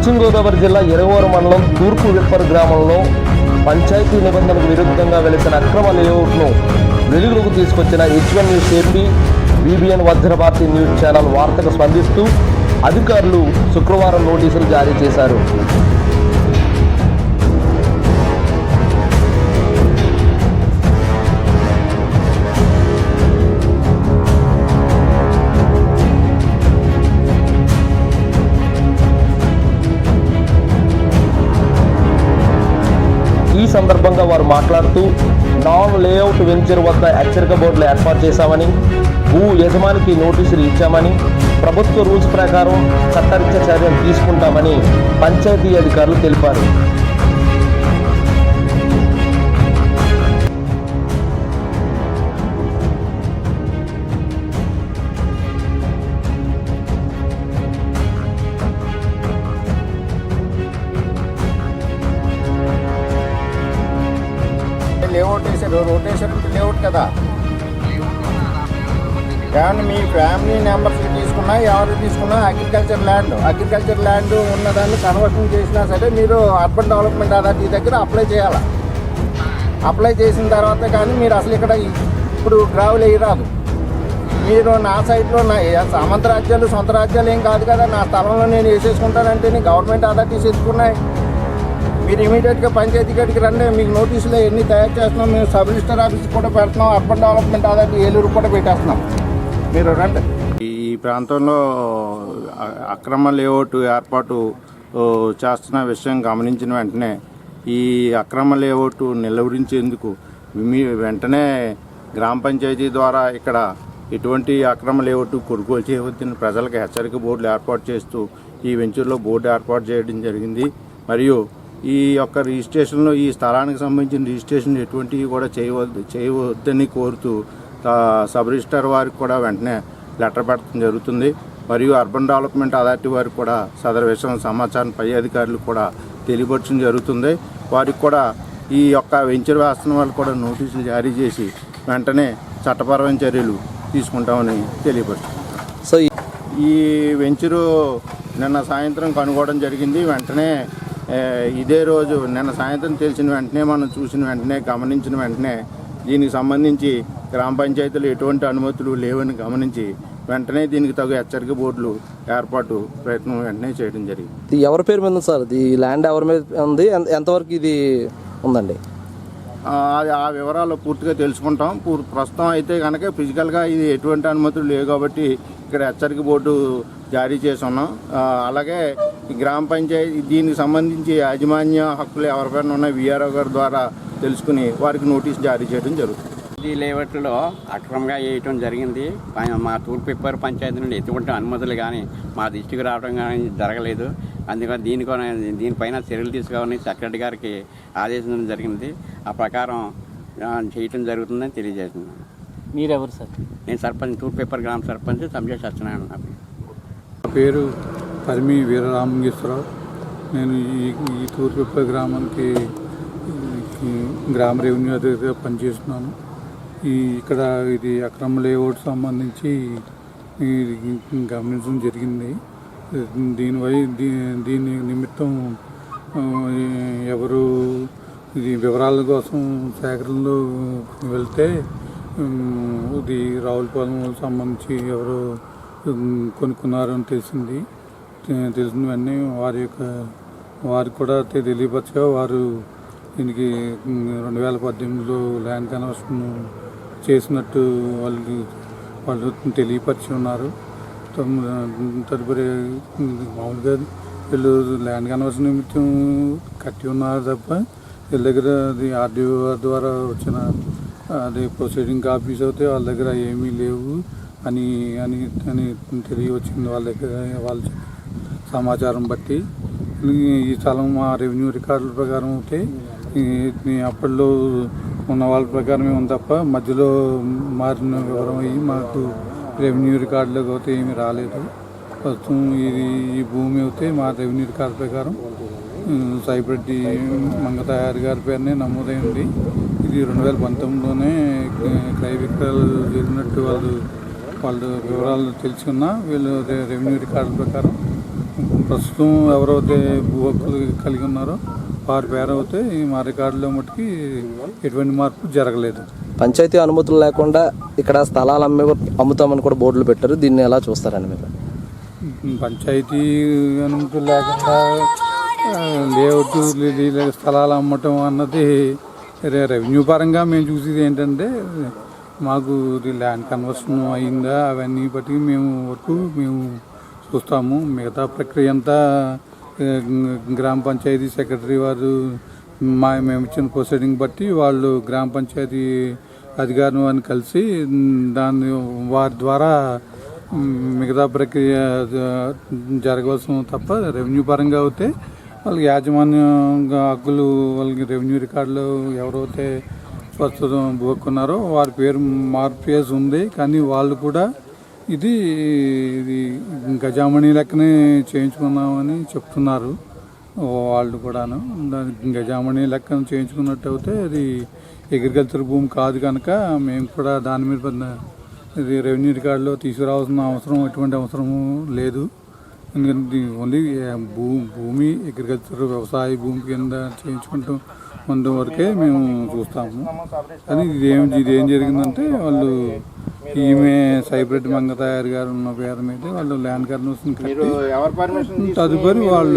పశ్చిమ గోదావరి జిల్లా ఎరగోర మండలం తూర్పు విప్పర్ గ్రామంలో పంచాయతీ నిబంధనలకు విరుద్ధంగా వెలిసిన అక్రమ లేఅవుట్ను వెలుగులోకి తీసుకొచ్చిన H1 news AP BBN Vajrabharati news channel వార్తకు స్పందిస్తూ అధికారులు శుక్రవారం నోటీసులు జారీ చేశారు. ఈ సందర్భంగా వారు మాట్లాడుతూ నాన్ లేఅవుట్ వెంచర్ వద్ద హెచ్చరిక బోర్డులు ఏర్పాటు చేశామని, భూ యజమానికి నోటీసులు ఇచ్చామని, ప్రభుత్వ రూల్స్ ప్రకారం చట్టరీత్యా చర్యలు తీసుకుంటామని పంచాయతీ అధికారులు తెలిపారు. లేఅవుట్ వేసారు, రొటేషన్ లేఅవుట్ కదా. కానీ మీ ఫ్యామిలీ మెంబర్స్కి తీసుకున్నా ఎవరు తీసుకున్నా అగ్రికల్చర్ ల్యాండ్ ఉన్నదాన్ని కన్వర్షన్ చేసినా సరే మీరు అర్బన్ డెవలప్మెంట్ అథారిటీ దగ్గర అప్లై చేయాలి. అప్లై చేసిన తర్వాత కానీ మీరు అసలు ఇక్కడ ఇప్పుడు గ్రావెల్ వేయరాదు. మీరు నా సైట్లో సమంత రాజ్యాలు సొంత రాజ్యాలు ఏం కాదు కదా, నా స్థలంలో నేను వేసేసుకుంటానంటే గవర్నమెంట్ అథారిటీస్ ఎత్తుకున్నాయి. మీరు ఇమీడియట్గా పంచాయతీ గడికి రండి, మీకు నోటీసులు ఎన్ని తయారు చేస్తున్నాం. మేము సబ్ రిజిస్టర్ ఆఫీస్ కూడా పెడుతున్నాం, అర్బన్ డెవలప్మెంట్ అథారిటీ ఏలూరు కూడా పెట్టేస్తున్నాం. మీరు రండి. ఈ ప్రాంతంలో అక్రమ లేఅవుట్ ఏర్పాటు చేస్తున్న విషయం గమనించిన వెంటనే ఈ అక్రమ లేఅవుట్ నిలువరించేందుకు వెంటనే గ్రామ పంచాయతీ ద్వారా ఇక్కడ ఎటువంటి అక్రమ లేఅవుట్ కొనుగోలు చేయవద్దని ప్రజలకు హెచ్చరిక బోర్డులు ఏర్పాటు చేస్తూ ఈ వెంచర్లో బోర్డు ఏర్పాటు చేయడం జరిగింది. మరియు ఈ యొక్క రిజిస్ట్రేషన్లో ఈ స్థలానికి సంబంధించిన రిజిస్ట్రేషన్ ఎటువంటివి కూడా చేయవద్దని కోరుతూ సబ్ రిజిస్టర్ వారికి కూడా వెంటనే లెటర్ పెట్టడం జరుగుతుంది. మరియు అర్బన్ డెవలప్మెంట్ అథారిటీ వారికి కూడా సదరు విషయం సమాచారం పై అధికారులు కూడా తెలియపరచడం జరుగుతుంది. వారికి కూడా ఈ యొక్క వెంచర్ వేస్తున్న వాళ్ళు కూడా నోటీసులు జారీ చేసి వెంటనే చట్టపరమైన చర్యలు తీసుకుంటామని తెలియపరుస్తుంది. సో ఈ వెంచరు నిన్న సాయంత్రం కనుగొనడం జరిగింది. వెంటనే ఇదే రోజు నిన్న సాయంత్రం తెలిసిన వెంటనే మనం చూసిన వెంటనే గమనించిన వెంటనే దీనికి సంబంధించి గ్రామ పంచాయతీలు ఎటువంటి అనుమతులు లేవని గమనించి వెంటనే దీనికి తగు హెచ్చరిక బోర్డులు ఏర్పాటు ప్రయత్నం వెంటనే చేయడం జరిగింది. ఎవరి పేరు మీద ఉంది సార్? ఈ ల్యాండ్ ఎవరి మీద ఉంది? ఎంతవరకు ఇది ఉందండి? ఆ వివరాలు పూర్తిగా తెలుసుకుంటాం. ప్రస్తుతం అయితే కనుక ఫిజికల్గా ఇది ఎటువంటి అనుమతులు లేవు కాబట్టి ఇక్కడ హెచ్చరిక బోర్డు జారీ చేసి ఉన్నాం. అలాగే ఈ గ్రామ పంచాయతీ దీనికి సంబంధించి యాజమాన్య హక్కులు ఎవరిపైన ఉన్న VRO గారి ద్వారా తెలుసుకుని వారికి నోటీస్ జారీ చేయడం జరుగుతుంది. ఈ లేఅవుట్లో అక్రమంగా వేయటం జరిగింది. మా తూర్పు విప్పర్ పంచాయతీ నుండి ఎటువంటి అనుమతులు కానీ మా దృష్టికి రావడం కానీ జరగలేదు. అందుకని దీనిపైన చర్యలు తీసుకోవాలని సెక్రటరీ గారికి ఆదేశించడం జరిగింది. ఆ ప్రకారం చేయటం జరుగుతుందని తెలియజేస్తున్నాను. మీరెవరు సార్? నేను సర్పంచ్, తూర్పు విప్పర్ గ్రామ సర్పంచ్ సంజయ్ సత్యనారాయణ. నా పేరు పరిమి వీరరామలింగేశ్వరరావు. నేను ఈ తూర్పు విప్పర్ గ్రామానికి గ్రామ రెవెన్యూ అధికారిగా పనిచేస్తున్నాను. ఇక్కడ ఇది అక్రమ లేఅవుట్ సంబంధించి గమనించడం జరిగింది. దీని నిమిత్తం ఎవరు ఇది వివరాల కోసం సేకరణలో వెళ్తే ఇది రావులపాలెం సంబంధించి ఎవరు కొనుక్కున్నారని తెలిసింది. తెలిసిన వెంటనే వారికి కూడా తెలియపరచగా వారు దీనికి 2018లో ల్యాండ్ కన్వర్షన్ చేసినట్టు వాళ్ళు తెలియపరిచి ఉన్నారు. తదుపరి మామూలుగా వీళ్ళు ల్యాండ్ కన్వర్షన్ నిమిత్తం కట్టి ఉన్నారు తప్ప వీళ్ళ దగ్గర అది RDO ద్వారా వచ్చిన అది ప్రొసీడింగ్ కాపీస్ అయితే వాళ్ళ దగ్గర ఏమీ లేవు అని అని అని తెలియవచ్చింది. వాళ్ళ దగ్గర వాళ్ళ సమాచారం బట్టి ఈ స్థలం మా రెవెన్యూ రికార్డుల ప్రకారం అయితే అప్పట్లో ఉన్న వాళ్ళ ప్రకారమే ఉంది తప్ప మధ్యలో మారిన వివరం అయ్యి మాకు రెవెన్యూ రికార్డులకు అయితే ఏమీ రాలేదు. ప్రస్తుతం ఈ భూమి అయితే మా రెవెన్యూ రికార్డు ప్రకారం సైబ్రెడ్డి మంగతయారి గారి పేరునే నమోదైంది. ఇది 2019లోనే క్రయ విక్రయాలు జరిగినట్టు వాళ్ళు వివరాలు తెలుసుకున్నా వీళ్ళు రెవెన్యూ రికార్డుల ప్రకారం ప్రస్తుతం ఎవరైతే భూ హక్కులు కలిగి ఉన్నారో వారి పేరు అయితే మా రికార్డులో మట్టుకి ఎటువంటి మార్పు జరగలేదు. పంచాయతీ అనుమతులు లేకుండా ఇక్కడ స్థలాలు అమ్ముతామని కూడా బోర్డులు పెట్టారు. దీన్ని ఎలా చూస్తారండి మీరు? పంచాయతీ అనుమతులు లేకుండా లేఅవుట్ స్థలాలు అమ్మటం అన్నది రెవెన్యూ పరంగా మేము చూసేది ఏంటంటే, మాకు ల్యాండ్ కన్వర్షన్ అయిందా అవన్నీ బట్టి మేము చూస్తాము. మిగతా ప్రక్రియ అంతా గ్రామ పంచాయతీ సెక్రటరీ వారు మేము ఇచ్చిన ప్రొసీడింగ్ బట్టి వాళ్ళు గ్రామ పంచాయతీ అధికారులు అని కలిసి వారి ద్వారా మిగతా ప్రక్రియ జరగవలసిన తప్ప రెవెన్యూ పరంగా అయితే వాళ్ళకి యాజమాన్యంగా హక్కులు వాళ్ళకి రెవెన్యూ రికార్డులో ఎవరైతే ప్రస్తుతం భూక్కున్నారో వారి పేరు మార్పు చేసి ఉంది. కానీ వాళ్ళు కూడా ఇది గజామణి లెక్కనే చేయించుకున్నామని చెప్తున్నారు వాళ్ళు కూడాను. దానికి గజామణి లెక్కన చేయించుకున్నట్టు అయితే అది అగ్రికల్చర్ భూమి కాదు కనుక మేము కూడా దాని మీద ఇది రెవెన్యూ రికార్డులో తీసుకురావాల్సిన ఎటువంటి అవసరము లేదు. ఎందుకంటే ఓన్లీ భూమి అగ్రికల్చర్ వ్యవసాయ భూమి కింద చేయించుకుంటూ ముందు వరకే మేము చూస్తాము. కానీ ఇదేం జరిగిందంటే వాళ్ళు ఈమె సైబ్రెడ్ మంగతాయారు గారు ఉన్న పేరు మీద వాళ్ళు ల్యాండ్ కన్వర్షన్ కట్టి తదుపరి వాళ్ళు